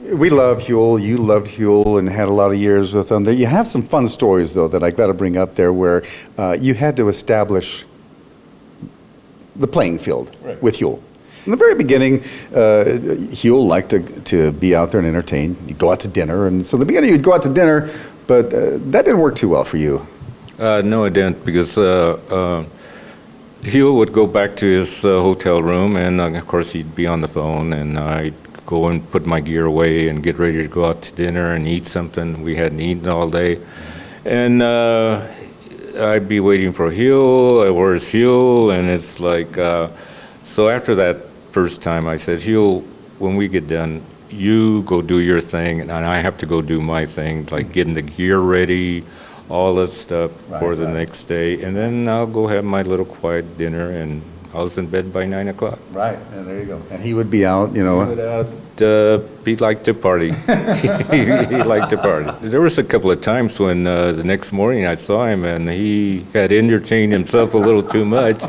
We love Huell. You loved Huell and had a lot of years with him. You have some fun stories, though, that I got to bring up there where you had to establish the playing field Right. with Huell. In the very beginning, Huell liked to be out there and entertain. You'd go out to dinner. And so in the beginning, you'd go out to dinner, but that didn't work too well for you. No, it didn't, because Huell would go back to his hotel room, and of course he'd be on the phone, and I'd go and put my gear away and get ready to go out to dinner and eat something we hadn't eaten all day. And I'd be waiting for Huell. Where's Huell? And it's like, so after that first time, I said, Huell, when we get done, you go do your thing, and I have to go do my thing, like getting the gear ready, all that stuff for the next day, and then I'll go have my little quiet dinner, and I was in bed by 9 o'clock. Right, and there you go. And he would be out, you know. He would out, he liked to party. he liked to party. There was a couple of times when the next morning I saw him, and he had entertained himself a little too much,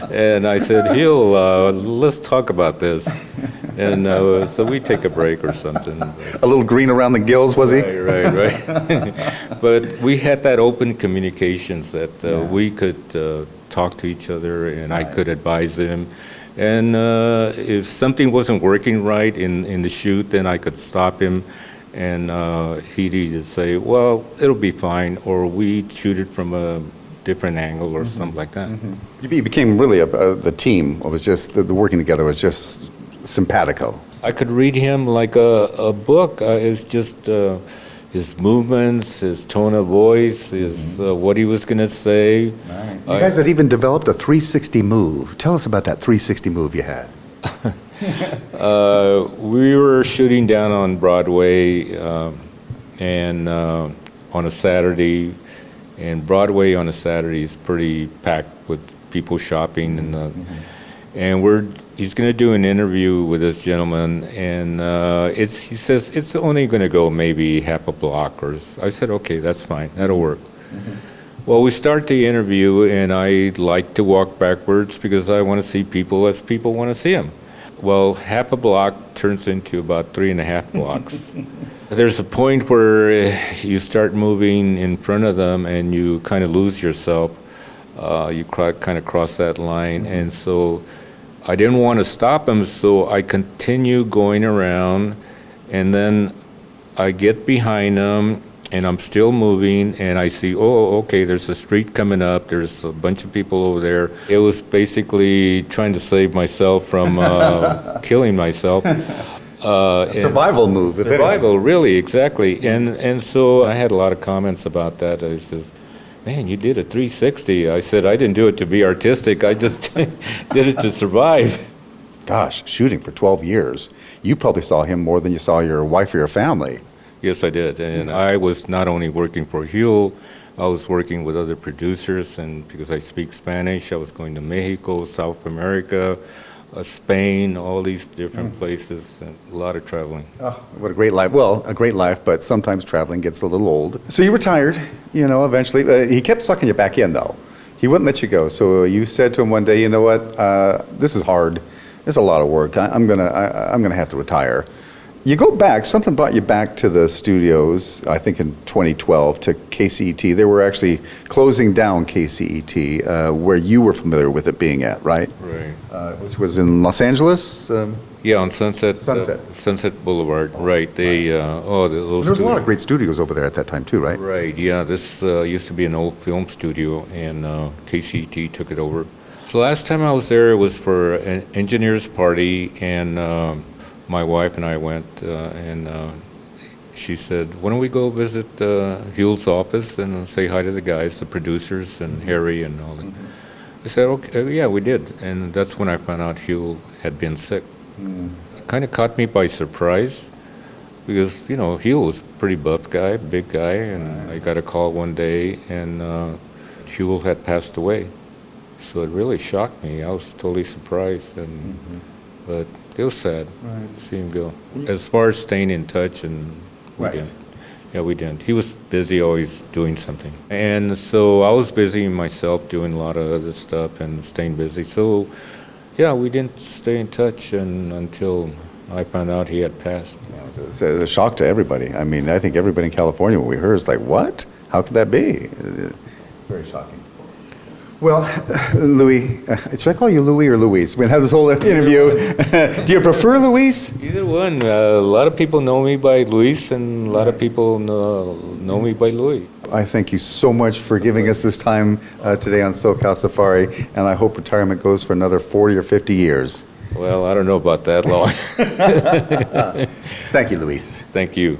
and I said, Huell, let's talk about this. And so we take a break or something. A little green around the gills, was he? Right. But we had that open communications that we could talk to each other, and I could advise him. And if something wasn't working right in the shoot, then I could stop him, and he'd either say, well, it'll be fine, or we'd shoot it from a different angle or something like that. You became really the team. It was just, the working together was just simpatico. I could read him like a book. It's just his movements, his tone of voice, his what he was going to say. Right. You guys had even developed a 360 move. Tell us about that 360 move you had. We were shooting down on Broadway and on a Saturday, and Broadway on a Saturday is pretty packed with people shopping, and he's going to do an interview with this gentleman, and he says it's only going to go maybe half a block, I said, okay, that's fine, that'll work. Well, we start the interview, and I like to walk backwards because I want to see people as people want to see them. Well, half a block turns into about 3.5 blocks. There's a point where you start moving in front of them and you kind of lose yourself. You kind of cross that line, and so I didn't want to stop him, so I continue going around, and then I get behind him, and I'm still moving, and I see, oh, okay, there's a street coming up, there's a bunch of people over there. It was basically trying to save myself from killing myself. A survival move. Survival, really, exactly. And so I had a lot of comments about that. I says, man, you did a 360. I said, I didn't do it to be artistic. I just did it to survive. Gosh, shooting for 12 years. You probably saw him more than you saw your wife or your family. Yes, I did. And I was not only working for Huell, I was working with other producers, and because I speak Spanish, I was going to Mexico, South America, Spain, all these different places, and a lot of traveling. Oh, what a great life. Well, a great life, but sometimes traveling gets a little old. So you retired, eventually. He kept sucking you back in, though. He wouldn't let you go. So you said to him one day, you know what, this is hard. It's a lot of work. I'm gonna have to retire. You go back, something brought you back to the studios, I think in 2012, to KCET. They were actually closing down KCET, where you were familiar with it being at, right? Right. Which was in Los Angeles? Yeah, on Sunset. Sunset. Sunset Boulevard, right. They, those There was a lot of great studios over there at that time too, right? Right, yeah. This used to be an old film studio, and KCET took it over. So last time I was there, it was for an engineer's party, and my wife and I went, and she said, why don't we go visit Huell's office and say hi to the guys, the producers, and Harry and all that. I said, okay, yeah, we did. And that's when I found out Huell had been sick. It kind of caught me by surprise because, Huell was a pretty buff guy, big guy, and I got a call one day, and Huell had passed away. So it really shocked me. I was totally surprised, but it was sad to see him go. As far as staying in touch, and we didn't. Yeah, we didn't. He was busy always doing something. And so I was busy myself doing a lot of other stuff and staying busy. So, yeah, we didn't stay in touch until I found out he had passed. It's a shock to everybody. I mean, I think everybody in California, when we heard, it's like, what? How could that be? Very shocking. Well, Louie, should I call you Louie or Louise? We had this whole interview. Do you prefer Louise? Either one. A lot of people know me by Luis, and a lot of people know me by Louie. I thank you so much for giving us this time today on SoCal Safari, and I hope retirement goes for another 40 or 50 years. Well, I don't know about that long. Thank you, Louise. Thank you.